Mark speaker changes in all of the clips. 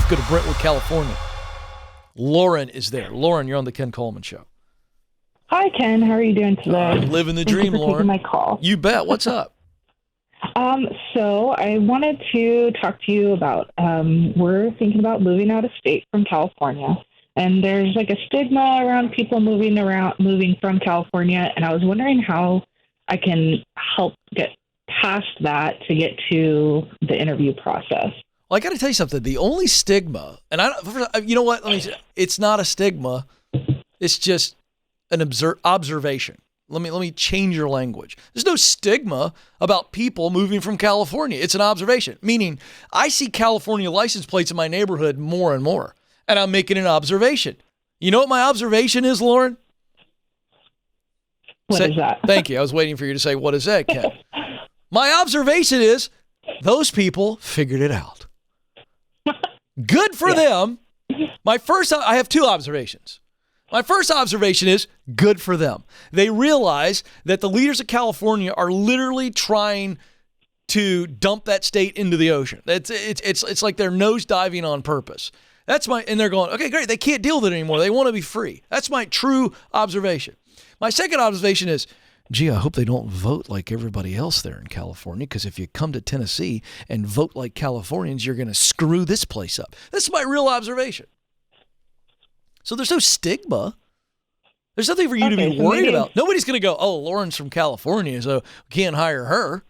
Speaker 1: go to Brentwood, California. Lauren is there. Lauren, you're on the Ken Coleman Show.
Speaker 2: Hi, Ken. How are you doing today?
Speaker 1: I'm living the dream,
Speaker 2: Thank you for
Speaker 1: Lauren.
Speaker 2: taking my call.
Speaker 1: You bet. What's up?
Speaker 2: So I wanted to talk to you about, we're thinking about moving out of state from California, and there's like a stigma around people moving from California, and I was wondering how I can help get past that to get to the interview process.
Speaker 1: Well, I got to tell you something. The only stigma, and you know what? It's not a stigma. It's just an observation. Let me change your language. There's no stigma about people moving from California. It's an observation, meaning I see California license plates in my neighborhood more and more, and I'm making an observation. You know what my observation is, Lauren?
Speaker 2: What is that?
Speaker 1: Thank you. I was waiting for you to say, what is that, Ken? My observation is those people figured it out. Good for them. I have two observations. My first observation is good for them. They realize that the leaders of California are literally trying to dump that state into the ocean. It's like they're nosediving on purpose. And they're going, okay, great. They can't deal with it anymore. They want to be free. That's my true observation. My second observation is, gee, I hope they don't vote like everybody else there in California, because if you come to Tennessee and vote like Californians, you're going to screw this place up. That's my real observation. So there's no stigma. There's nothing for you to be worried about. Nobody's going to go, oh, Lauren's from California, so we can't hire her.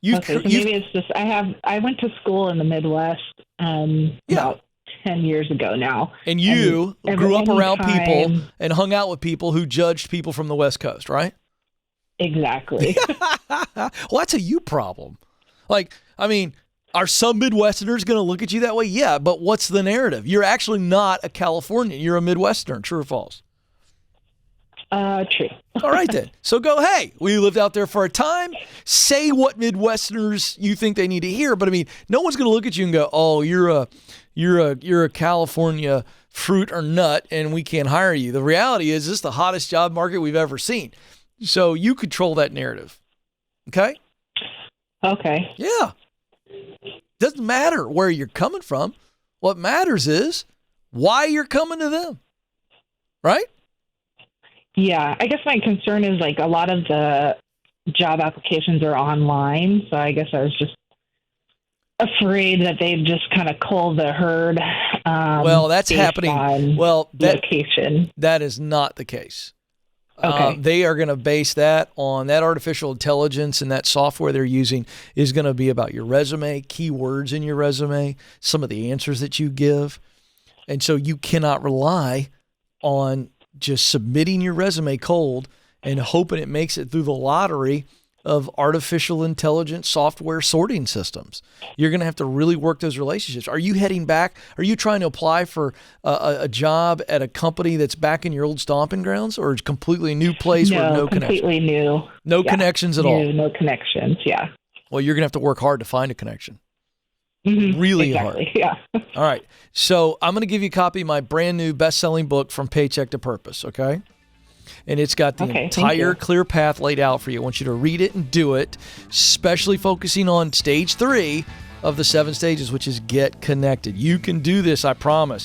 Speaker 2: Maybe it's just I went to school in the Midwest about 10 years ago now.
Speaker 1: And you grew up around people and hung out with people who judged people from the West Coast, right?
Speaker 2: Exactly.
Speaker 1: Well, that's a you problem. Are some Midwesterners going to look at you that way? Yeah, but what's the narrative? You're actually not a Californian. You're a Midwesterner. True or false?
Speaker 2: True.
Speaker 1: All right, then. So go, hey, we lived out there for a time. Say what Midwesterners you think they need to hear. But, no one's going to look at you and go, oh, you're a California fruit or nut, and we can't hire you. The reality is this is the hottest job market we've ever seen. So you control that narrative. Okay?
Speaker 2: Okay.
Speaker 1: Yeah. Doesn't matter where you're coming from. What matters is why you're coming to them. Right?
Speaker 2: Yeah. I guess my concern is a lot of the job applications are online. So I guess I was just afraid that they'd just kind of cull the herd.
Speaker 1: Well, that's happening. Well,
Speaker 2: location.
Speaker 1: That is not the case.
Speaker 2: Okay.
Speaker 1: They are going to base that on that artificial intelligence, and that software they're using is going to be about your resume, keywords in your resume, some of the answers that you give. And so you cannot rely on just submitting your resume cold and hoping it makes it through the lottery of artificial intelligence software sorting systems. You're going to have to really work those relationships. Are you heading back? Are you trying to apply for a job at a company that's back in your old stomping grounds, or a completely new place with no connections?
Speaker 2: Completely new.
Speaker 1: No connections at all?
Speaker 2: No connections, yeah.
Speaker 1: Well, you're going to have to work hard to find a connection.
Speaker 2: Mm-hmm.
Speaker 1: Really
Speaker 2: exactly.
Speaker 1: hard.
Speaker 2: Yeah.
Speaker 1: All right. So I'm going to give you a copy of my brand new best-selling book, From Paycheck to Purpose, okay? And it's got the entire clear path laid out for you. I want you to read it and do it, especially focusing on stage 3 of the 7 stages, which is get connected. You can do this, I promise.